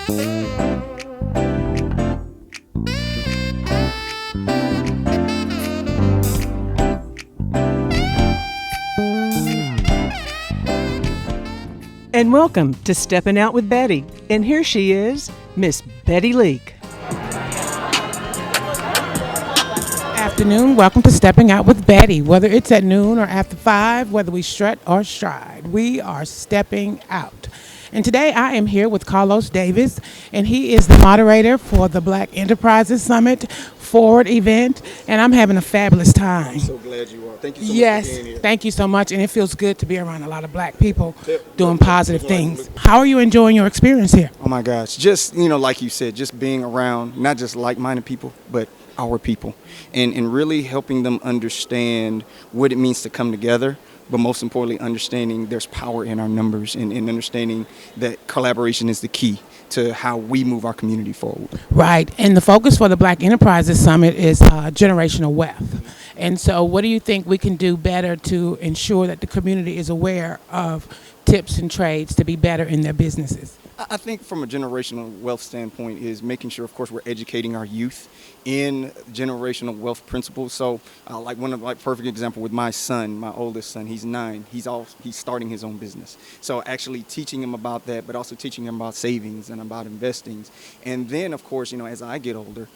And welcome to Steppin' Out with Betty. And here she is, Miss Betty Leak. Afternoon. Welcome to Stepping Out with Betty. Whether it's at noon or after 5, whether we strut or stride, we are stepping out. And today I am here with Carlos Davis, and he is the moderator for the Black Enterprises Summit Forward event, and I'm having a fabulous time. I'm so glad you are. Thank you so much Yes, for being here. thank you so much, and it feels good to be around a lot of black people doing positive things. How are you enjoying your experience here? Oh my gosh, just, like you said, just being around not just like-minded people, but our people, and really helping them understand what it means to come together, but most importantly, understanding there's power in our numbers and understanding that collaboration is the key to how we move our community forward. Right, and the focus for the Black Enterprises Summit is generational wealth. And so what do you think we can do better to ensure that the community is aware of tips and trades to be better in their businesses? I think from a generational wealth standpoint is making sure, of course, we're educating our youth in generational wealth principles. So perfect example with my son, my oldest son, he's 9. He's starting his own business. So actually teaching him about that, but also teaching him about savings and about investing. And then, of course, as I get older,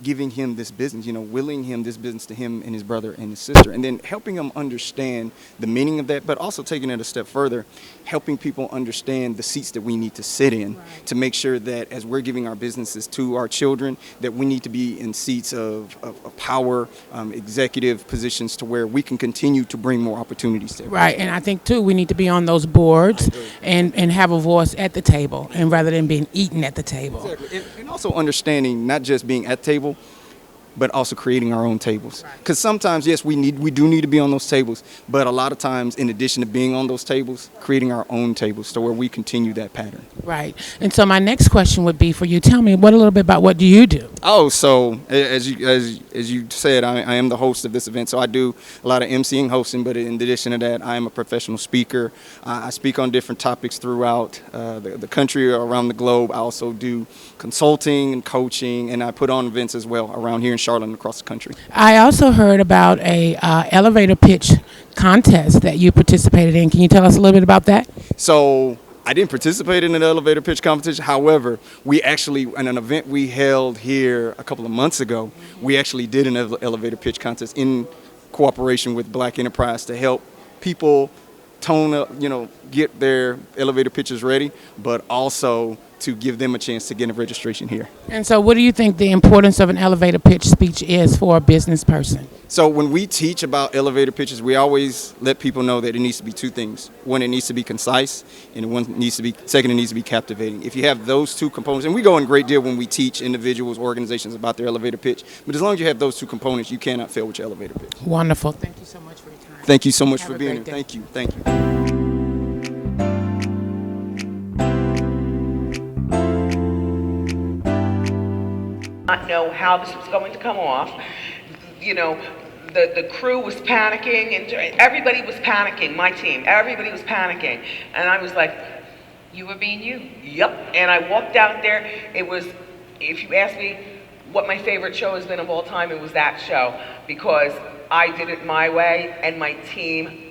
giving him this business, willing him this business to him and his brother and his sister, and then helping him understand the meaning of that, but also taking it a step further, helping people understand the seats that we need to sit in to make sure that as we're giving our businesses to our children, that we need to be in seats of power, executive positions to where we can continue to bring more opportunities to everybody. Right, and I think, too, we need to be on those boards and have a voice at the table, and rather than being eaten at the table. Exactly, and also understanding not just being at table, but also creating our own tables. Because sometimes, yes, we do need to be on those tables, but a lot of times, in addition to being on those tables, creating our own tables to where we continue that pattern. Right. And so my next question would be for you. Tell me a little bit about what do you do? Oh, so as you said, I am the host of this event. So I do a lot of emceeing, hosting, but in addition to that, I am a professional speaker. I speak on different topics throughout the country or around the globe. I also do consulting and coaching, and I put on events as well around here in Charlotte and across the country. I also heard about a elevator pitch contest that you participated in. Can you tell us a little bit about that? So I didn't participate in an elevator pitch competition. However, we actually, in an event we held here a couple of months ago, we actually did an elevator pitch contest in cooperation with Black Enterprise to help people tone up, get their elevator pitches ready, but also to give them a chance to get a registration here. And so what do you think the importance of an elevator pitch speech is for a business person? So when we teach about elevator pitches, we always let people know that it needs to be two things. One, it needs to be concise, and second, it needs to be captivating. If you have those two components, and we go in great deal when we teach individuals, organizations about their elevator pitch, but as long as you have those two components, you cannot fail with your elevator pitch. Wonderful. Thank you so much for your time. Thank you so much for Have a being here. great day. Thank you. Not know how this was going to come off. The crew was panicking, and everybody was panicking. My team, everybody was panicking, and I was like, You were being you. "Yep." And I walked out there. It was, if you ask me what my favorite show has been of all time, it was that show, because I did it my way, and my team.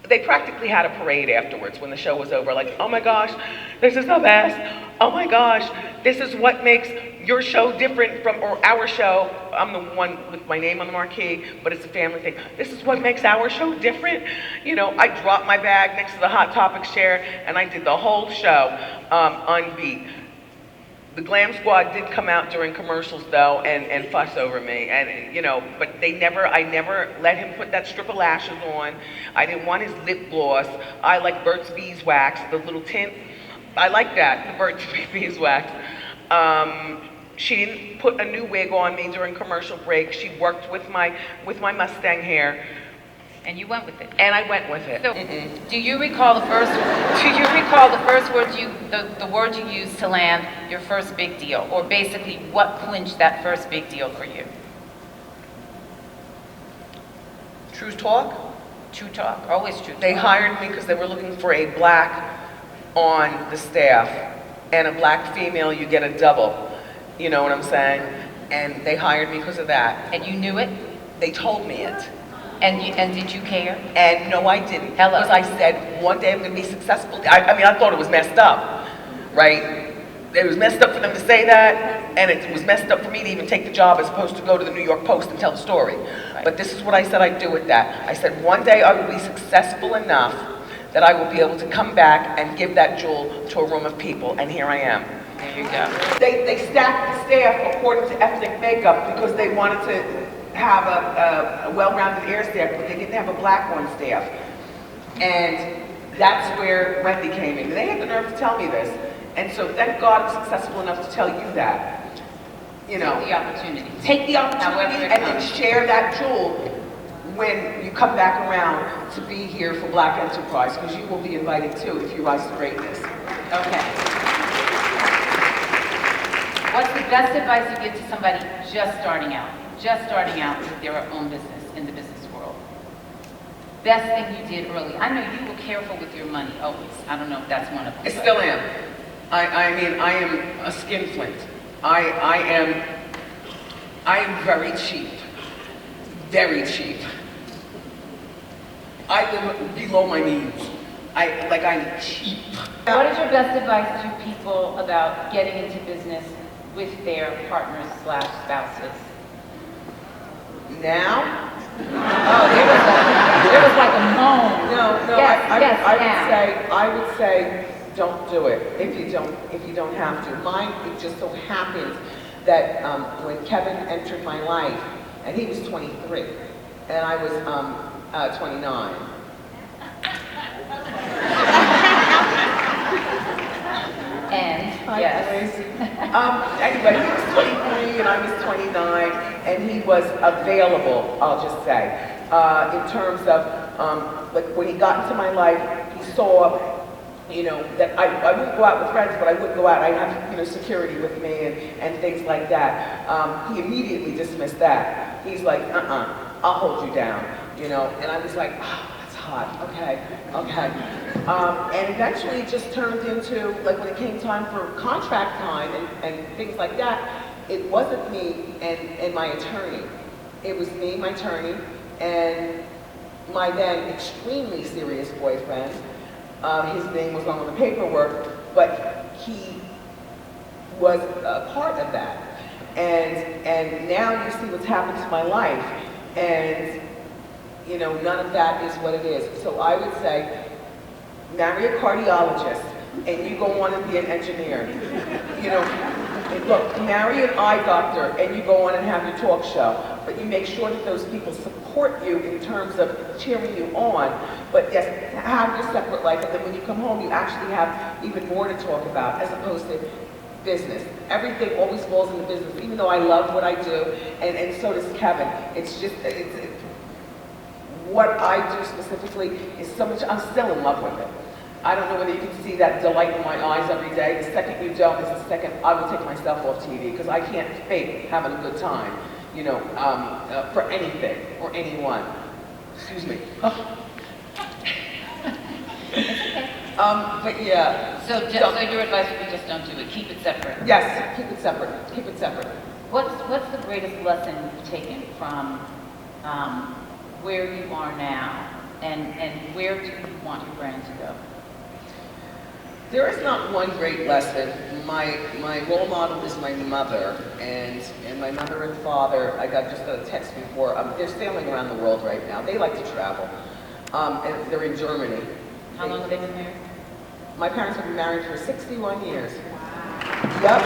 They practically had a parade afterwards when the show was over. Like, oh my gosh, this is the best. Oh my gosh, this is what makes your show different from, or our show. I'm the one with my name on the marquee, but it's a family thing. This is what makes our show different. I dropped my bag next to the Hot Topics chair, and I did the whole show on beat. The Glam Squad did come out during commercials though and fuss over me, and but I never let him put that strip of lashes on. I didn't want his lip gloss. I like Burt's Beeswax, the little tint. I like that, the Burt's Beeswax. She didn't put a new wig on me during commercial break. She worked with my Mustang hair. And you went with it. And I went with it. So, do you recall the first words the words you used to land your first big deal, or basically what clinched that first big deal for you? True talk. True talk, always true talk. They hired me because they were looking for a black on the staff. and a black female, you get a double. You know what I'm saying? And they hired me because of that. And you knew it? They told me it. And did you care? And no, I didn't. Hello. Because I said, one day I'm going to be successful. I mean, I thought it was messed up, right? It was messed up for them to say that, and it was messed up for me to even take the job as opposed to go to the New York Post and tell the story. Right. But this is what I said I'd do with that. I said, one day I will be successful enough that I will be able to come back and give that jewel to a room of people, and here I am. There you go. They stacked the staff according to ethnic makeup because they wanted to have a well-rounded air staff, but they didn't have a black one staff. And that's where Wendy came in. They had the nerve to tell me this. And so thank God I'm successful enough to tell you that. You know, Take the opportunity. take the However opportunity it and then comes. share that jewel when you come back around to be here for Black Enterprise, because you will be invited too if you rise to greatness. Okay. What's the best advice you give to somebody just starting out with their own business in the business world? Best thing you did early. I know you were careful with your money always. I don't know if that's one of them. I still am. I mean, I am a skinflint. I am very cheap. Very cheap. I live below my means. I'm cheap. What is your best advice to people about getting into business with their partners / spouses? Now? Oh, there was like a moan. No, Yes, I would say don't do it if you don't have to. Mine, it just so happens that when Kevin entered my life, and he was 23, and I was 29. And, Hi, yes. Gracie. Anyway, he was 23 and I was 29, and he was available, I'll just say, in terms of, like when he got into my life, he saw, you know, that I wouldn't go out with friends, but I would go out. I'd have, you know, security with me and things like that. He immediately dismissed that. He's like, I'll hold you down, you know, and I was like, oh, that's hot, okay. And eventually it just turned into, like when it came time for contract time and things like that, it wasn't me and my attorney. It was me, my attorney, and my then extremely serious boyfriend. His name was on the paperwork, but he was a part of that. And now you see what's happened to my life, and you know, none of that is what it is. So I would say, marry a cardiologist, and you go on and be an engineer. You know, and look, marry an eye doctor, and you go on and have your talk show. But you make sure that those people support you in terms of cheering you on. But yes, have your separate life, and then when you come home, you actually have even more to talk about, as opposed to business. Everything always falls into business, even though I love what I do, and so does Kevin. It's just, what I do specifically is so much, I'm still in love with it. I don't know whether you can see that delight in my eyes every day. The second you don't is the second I will take myself off TV, because I can't fake having a good time, you know, for anything or anyone. Excuse me. But yeah. So your advice would be just don't do it. Keep it separate. Yes, keep it separate. Keep it separate. What's the greatest lesson you've taken from where you are now, and where do you want your brand to go? There is not one great lesson. My role model is my mother, and my mother and father, I just got a text before, they're sailing around the world right now. They like to travel, and they're in Germany. How long have they been married? My parents have been married for 61 years. Yep.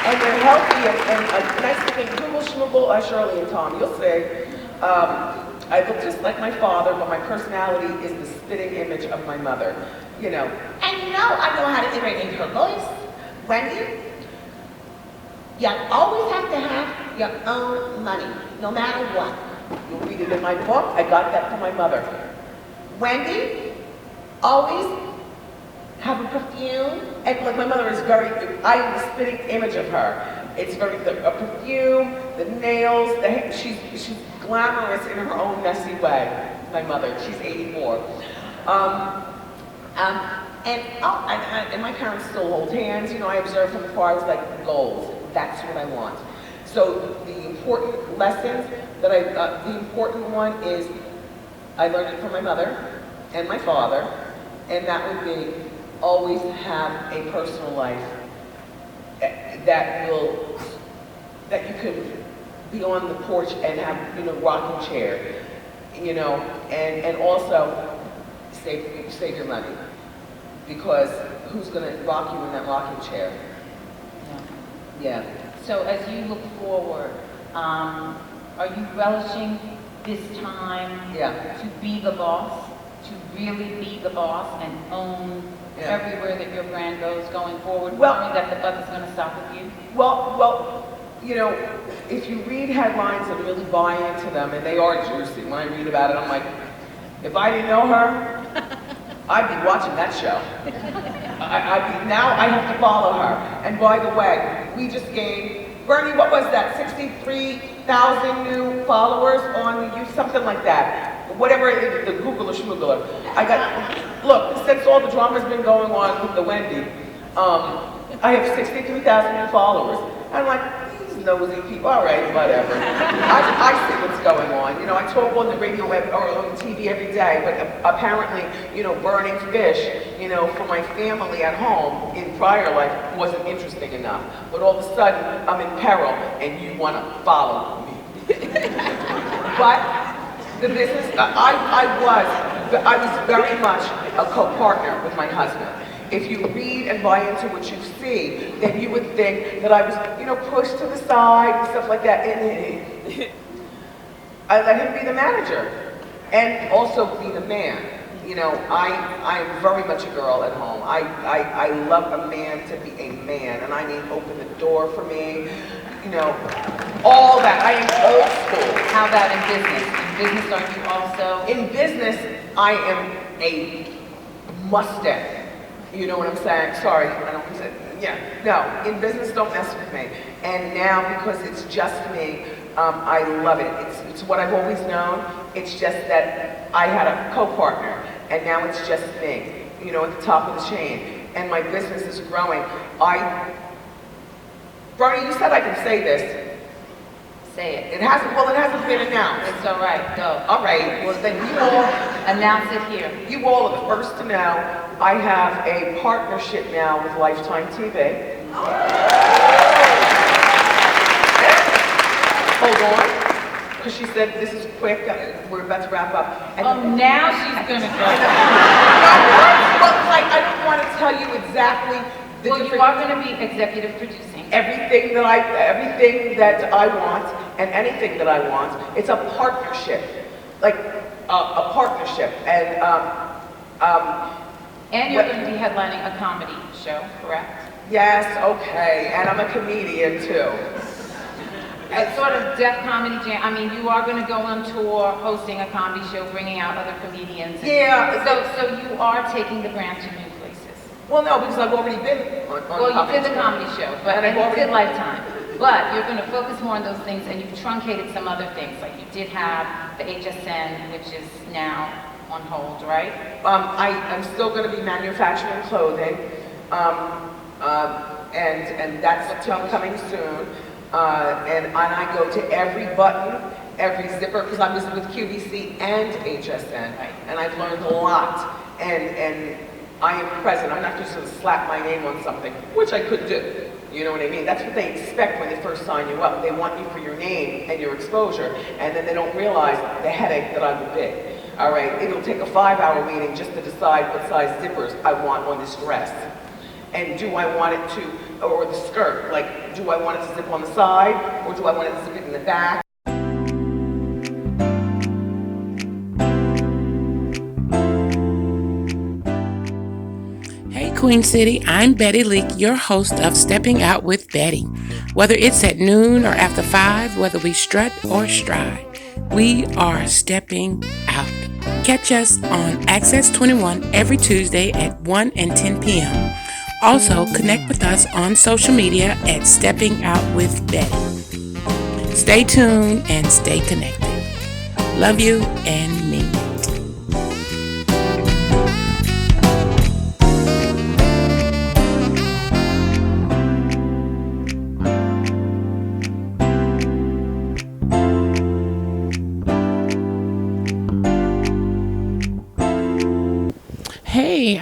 And they're healthy, and a nice thing, Google Schmoogle, Shirley and Tom, you'll see. I look just like my father, but my personality is the spitting image of my mother. You know, and you know, I know how to imitate her voice. Wendy, you always have to have your own money, no matter what. You'll read it in my book. I got that from my mother. Wendy, always have a perfume. And like my mother is I am the spitting image of her. It's very, a perfume, the nails, she's glamorous in her own messy way. My mother, she's 84. And my parents still hold hands. You know, I observe from afar. I was like, goals. That's what I want. So the important lessons that the important one is I learned it from my mother and my father, and that would be always have a personal life that you could be on the porch and have, you know, rocking chair, you know, and also save your money, because who's going to rock you in that rocking chair? Yeah. So as you look forward, are you relishing this time to be the boss, to really be the boss and own everywhere that your brand goes going forward, knowing that the buck is going to stop with you? Well, you know, if you read headlines and really buy into them, and they are juicy, when I read about it, I'm like, if I didn't know her, I'd be watching that show. Now I have to follow her. And by the way, we just gained, Bernie, what was that, 63,000 new followers on the something like that. Whatever, the Google or Schmoogler. Look, since all the drama's been going on with the Wendy, I have 63,000 new followers. And I'm like, nosy people, all right, whatever. I see what's going on. You know, I talk on the radio or on TV every day, but apparently, you know, burning fish, you know, for my family at home in prior life wasn't interesting enough. But all of a sudden, I'm in peril, and you want to follow me. But the business, I was very much a co-partner with my husband. If you read and buy into what you see, then you would think that I was, you know, pushed to the side and stuff like that. And I let him be the manager and also be the man. You know, I'm very much a girl at home. I love a man to be a man, and I mean open the door for me, you know, all that. I am old school. How about in business? In business, are you also? In business, I am a Mustang. You know what I'm saying? Sorry, I don't say, no, in business, don't mess with me. And now, because it's just me, I love it. It's what I've always known. It's just that I had a co-partner, and now it's just me, you know, at the top of the chain. And my business is growing. Bernie, you said I can say this. Say it. It hasn't been announced. It's all right, go. All right, well then you all, announce it here. You all are the first to know. I have a partnership now with Lifetime TV. Hold on, because she said this is quick, we're about to wrap up. And now she's gonna go. Well, like, I don't want to tell you exactly the Well, you are gonna be executive producing. everything that I want and anything that I want. It's a partnership, like a partnership, And you're going to be headlining a comedy show, correct? Yes, okay, and I'm a comedian too. A sort of deaf comedy jam. I mean, you are going to go on tour, hosting a comedy show, bringing out other comedians. Yeah. So you are taking the brand to new places. Well, no, because I've already been on Well, you did the tour. comedy show, but And I've you already- did Lifetime. But you're going to focus more on those things, and you've truncated some other things. Like you did have the HSN, which is now on hold, right? I'm still going to be manufacturing clothing, and that's coming soon. And I go to every button, every zipper, because I was with QVC and HSN, and I've learned a lot. And I am present. I'm not just going to slap my name on something, which I could do. You know what I mean? That's what they expect when they first sign you up. They want you for your name and your exposure, and then they don't realize the headache that I would be. All right, it'll take a 5-hour meeting just to decide what size zippers I want on this dress. And do I want it to, or the skirt, like, do I want it to zip on the side, or do I want it to zip in the back? Hey Queen City, I'm Betty Leak, your host of Stepping Out with Betty. Whether it's at noon or after 5, whether we strut or stride, we are stepping out. Catch us on Access 21 every Tuesday at 1 and 10 p.m. Also, connect with us on social media at Stepping Out with Betty. Stay tuned and stay connected. Love you and mean it.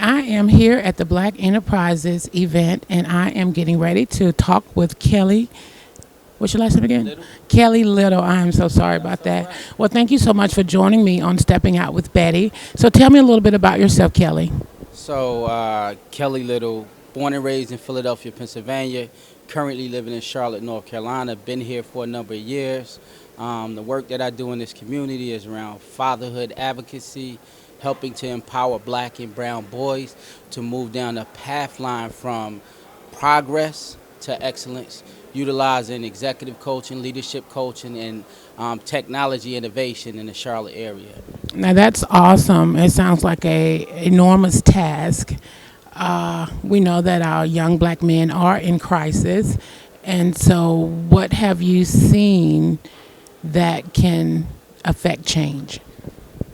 I am here at the Black Enterprises event, and I am getting ready to talk with Kelly. What's your last name again? Little. Kelly Little. I am so sorry about that. Well, thank you so much for joining me on Stepping Out with Betty. So tell me a little bit about yourself, Kelly. So, Kelly Little, born and raised in Philadelphia, Pennsylvania, currently living in Charlotte, North Carolina. Been here for a number of years. The work that I do in this community is around fatherhood advocacy, helping to empower black and brown boys to move down the path line from progress to excellence, utilizing executive coaching, leadership coaching, and technology innovation in the Charlotte area. Now that's awesome. It sounds like a enormous task. We know that our young black men are in crisis, and so what have you seen that can affect change?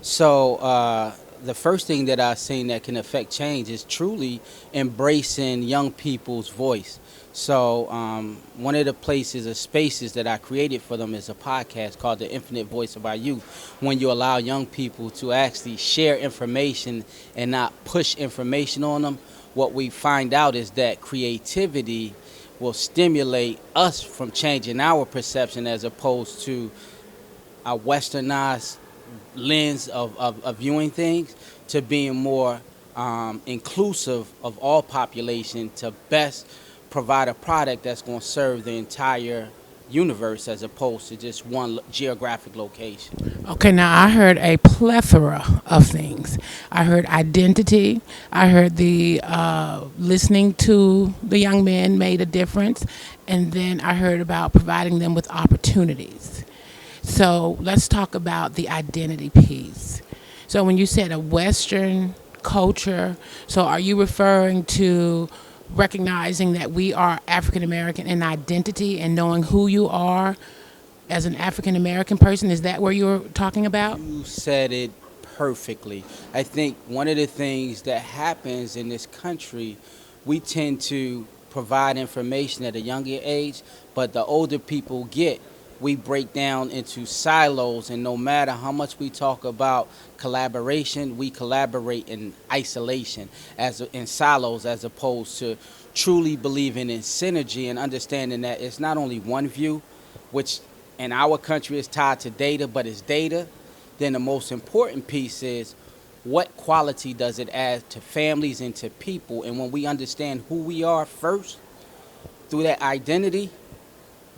So the first thing that I've seen that can affect change is truly embracing young people's voice. So one of the places or spaces that I created for them is a podcast called The Infinite Voice of Our Youth. When you allow young people to actually share information and not push information on them, what we find out is that creativity will stimulate us from changing our perception as opposed to a westernized lens of viewing things to being more inclusive of all population to best provide a product that's going to serve the entire universe as opposed to just one geographic location. Okay, now I heard a plethora of things. I heard identity. I heard the listening to the young men made a difference. And then I heard about providing them with opportunities. So let's talk about the identity piece. So when you said a Western culture, so are you referring to recognizing that we are African American in identity and knowing who you are as an African American person? Is that what you're talking about? You said it perfectly. I think one of the things that happens in this country, we tend to provide information at a younger age, but the older people get, we break down into silos, and no matter how much we talk about collaboration, we collaborate in isolation, in silos, as opposed to truly believing in synergy and understanding that it's not only one view, which in our country is tied to data, but it's data. Then the most important piece is what quality does it add to families and to people, and when we understand who we are first through that identity,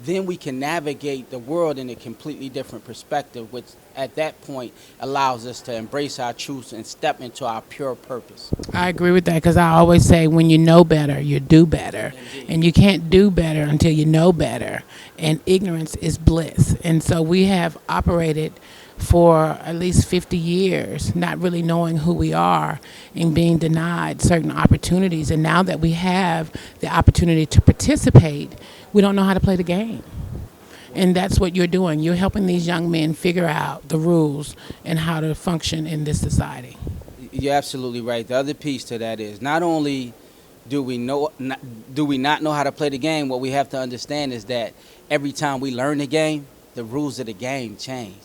then we can navigate the world in a completely different perspective, which at that point allows us to embrace our truths and step into our pure purpose. I agree with that because I always say when you know better, you do better. Indeed. And you can't do better until you know better. And ignorance is bliss. And so we have operated for at least 50 years, not really knowing who we are and being denied certain opportunities. And now that we have the opportunity to participate, we don't know how to play the game. And that's what you're doing. You're helping these young men figure out the rules and how to function in this society. You're absolutely right. The other piece to that is not only do we not know how to play the game, what we have to understand is that every time we learn the game, the rules of the game change.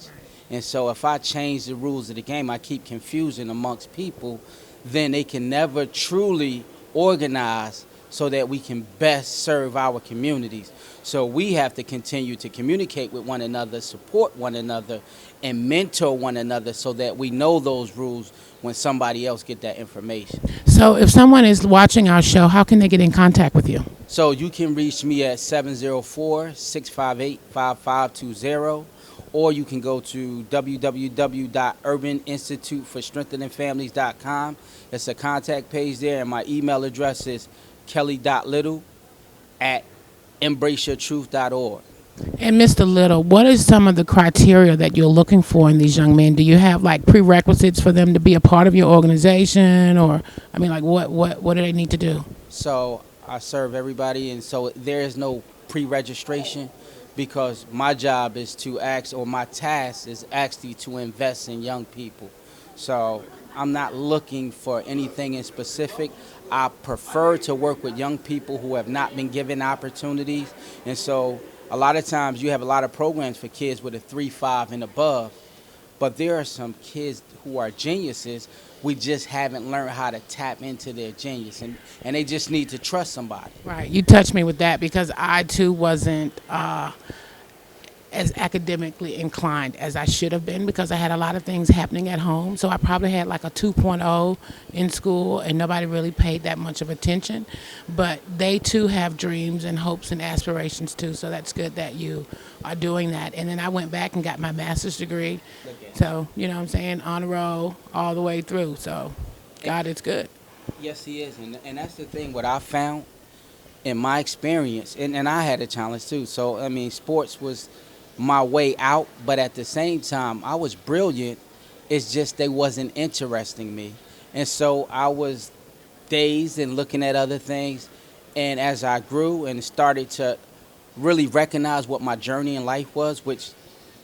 And so if I change the rules of the game, I keep confusion amongst people, then they can never truly organize so that we can best serve our communities. So we have to continue to communicate with one another, support one another, and mentor one another so that we know those rules when somebody else get that information. So if someone is watching our show, how can they get in contact with you? So you can reach me at 704-658-5520. Or you can go to www.urbaninstituteforstrengtheningfamilies.com. There's a contact page there, and my email address is kelly.little@embraceyourtruth.org. And Mr. Little, what is some of the criteria that you're looking for in these young men? Do you have like prerequisites for them to be a part of your organization, or I mean, like what do they need to do? So I serve everybody, and so there is no pre-registration, because my job is to my task is actually to invest in young people. So I'm not looking for anything in specific. I prefer to work with young people who have not been given opportunities. And so a lot of times you have a lot of programs for kids with a 3.5 and above, But there are some kids who are geniuses. We just haven't learned how to tap into their genius, and they just need to trust somebody. Right. You touched me with that because I too wasn't as academically inclined as I should have been because I had a lot of things happening at home. So I probably had like a 2.0 in school and nobody really paid that much of attention. But they too have dreams and hopes and aspirations too. So that's good that you are doing that. And then I went back and got my master's degree. So, you know what I'm saying, honor roll all the way through. So God is good. Yes, he is. And that's the thing, what I found in my experience, and I had a challenge too. So, I mean, sports was my way out, but at the same time, I was brilliant. It's just they wasn't interesting me. And so I was dazed and looking at other things. And as I grew and started to really recognize what my journey in life was, which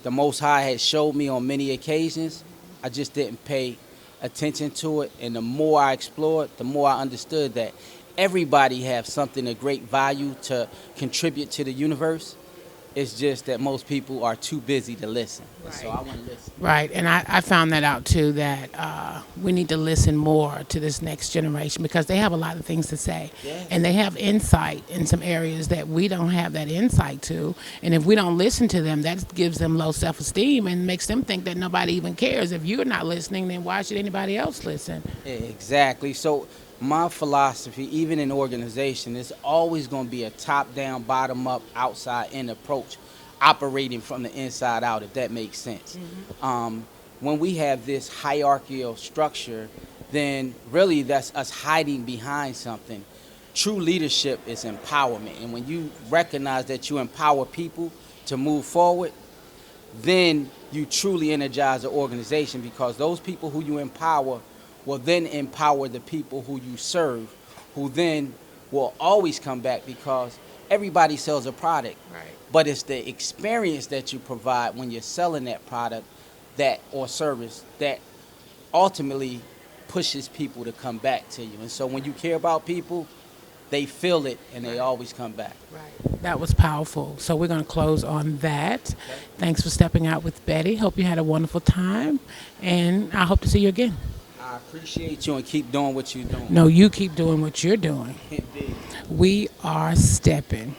the Most High had showed me on many occasions, I just didn't pay attention to it. And the more I explored, the more I understood that everybody has something of great value to contribute to the universe. It's just that most people are too busy to listen. Right. So I want to listen. Right, and I found that out too, that we need to listen more to this next generation because they have a lot of things to say. Yeah. And they have insight in some areas that we don't have that insight to. And if we don't listen to them, that gives them low self-esteem and makes them think that nobody even cares. If you're not listening, then why should anybody else listen? Exactly. So my philosophy, even in organization, is always going to be a top-down, bottom-up, outside-in approach, operating from the inside out, if that makes sense. Mm-hmm. When we have this hierarchical structure, then really that's us hiding behind something. True leadership is empowerment, and when you recognize that you empower people to move forward, then you truly energize the organization because those people who you empower will then empower the people who you serve, who then will always come back because everybody sells a product. Right. But it's the experience that you provide when you're selling that product that or service that ultimately pushes people to come back to you. And so when you care about people, they feel it and they always come back. Right. That was powerful. So we're going to close on that. Okay. Thanks for stepping out with Betty. Hope you had a wonderful time, and I hope to see you again. I appreciate you and keep doing what you're doing. No, you keep doing what you're doing. Indeed. We are stepping.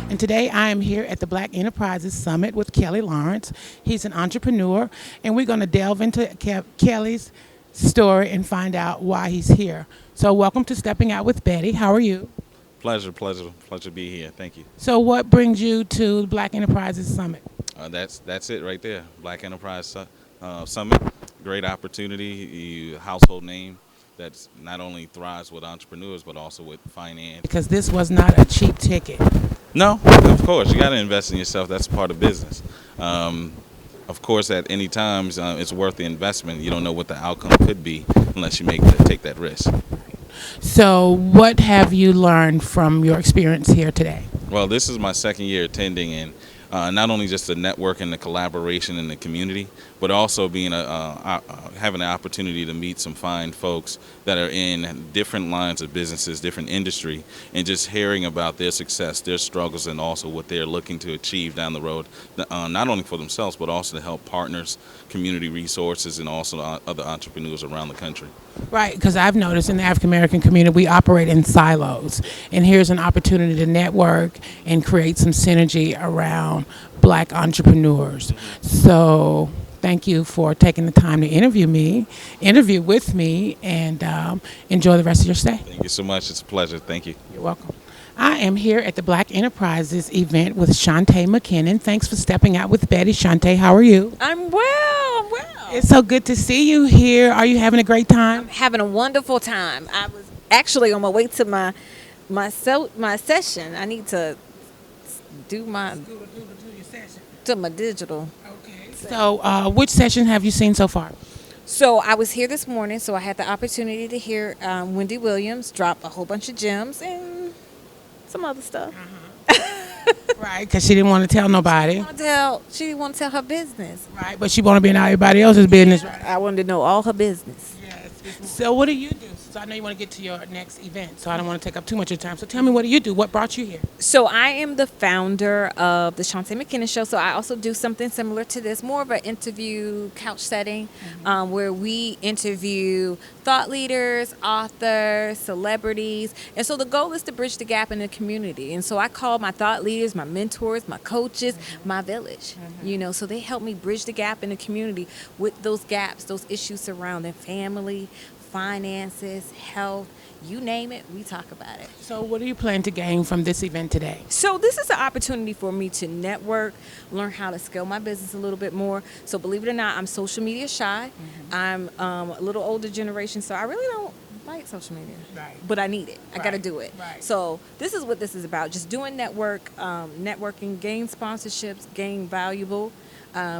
And today I am here at the Black Enterprises Summit with Kelly Lawrence. He's an entrepreneur, and we're going to delve into Kelly's story and find out why he's here. So welcome to Stepping Out with Betty. How are you? Pleasure to be here. Thank you. So what brings you to the Black Enterprises Summit? That's it right there. Black Enterprise Summit. Great opportunity. Household name that's not only thrives with entrepreneurs but also with finance. Because this was not a cheap ticket. No, of course you got to invest in yourself. That's part of business. Of course, at any time, it's worth the investment. You don't know what the outcome could be unless you take that risk. So what have you learned from your experience here today? Well, this is my second year attending, and not only just the network and the collaboration in the community, but also being having the opportunity to meet some fine folks that are in different lines of businesses, different industry, and just hearing about their success, their struggles, and also what they're looking to achieve down the road, not only for themselves, but also to help partners, community resources, and also other entrepreneurs around the country. Right, because I've noticed in the African American community, we operate in silos. And here's an opportunity to network and create some synergy around Black entrepreneurs. So thank you for taking the time to interview with me, and enjoy the rest of your stay. Thank you so much. It's a pleasure. Thank you. You're welcome. I am here at the Black Enterprises event with Shantae McKinnon. Thanks for stepping out with Betty. Shantae, how are you? I'm well. It's so good to see you here. Are you having a great time? I'm having a wonderful time. I was actually on my way to my session. I need to do my digital. Okay. So which session have you seen so far? So I was here this morning, so I had the opportunity to hear Wendy Williams drop a whole bunch of gems and some other stuff. Right, because she didn't want to tell nobody. She didn't want to tell her business. Right, but she want to be in everybody else's business. Right? I wanted to know all her business. Yes. So what do you do? So I know you want to get to your next event, so I don't want to take up too much of your time. So tell me, what do you do? What brought you here? So I am the founder of the Shantae McKinnon Show. So I also do something similar to this, more of an interview couch setting, where we interview thought leaders, authors, celebrities. And so the goal is to bridge the gap in the community. And so I call my thought leaders, my mentors, my coaches, my village, you know, so they help me bridge the gap in the community with those gaps, those issues surrounding family, finances, health, you name it, we talk about it. So what do you plan to gain from this event today? So this is an opportunity for me to network, learn how to scale my business a little bit more. So believe it or not, I'm social media shy. I'm a little older generation, so I really don't like social media. Right. But I need it. I got to do it. Right. So this is what this is about. Just doing networking, gain sponsorships, gain valuable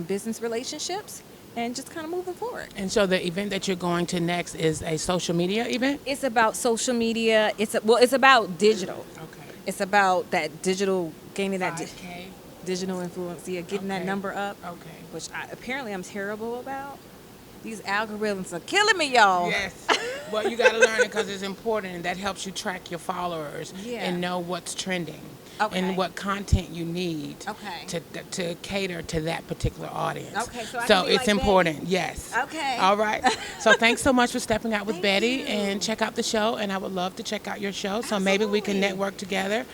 business relationships, and just kind of moving forward. And so the event that you're going to next is a social media event? It's about social media. It's about digital. Okay. It's about that digital, gaining that 5K? digital influence, getting that Okay. number up, Okay. which apparently I'm terrible about. These algorithms are killing me, y'all. Yes. Well, you got to learn it because it's important, and that helps you track your followers and know what's trending and what content you need to cater to that particular audience. Okay, so I so can be it's like important. Yes. Okay. All right. So thanks so much for stepping out with Thank Betty, you. and check out the show. And I would love to check out your show. So maybe we can Absolutely. network together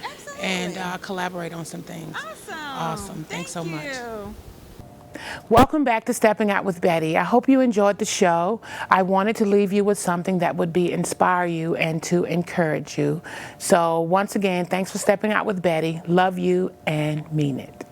and Absolutely. collaborate on some things. Awesome. Awesome. Thanks so much. You. Welcome back to Stepping Out with Betty. I hope you enjoyed the show. I wanted to leave you with something that would inspire you and to encourage you. So once again, thanks for stepping out with Betty. Love you and mean it.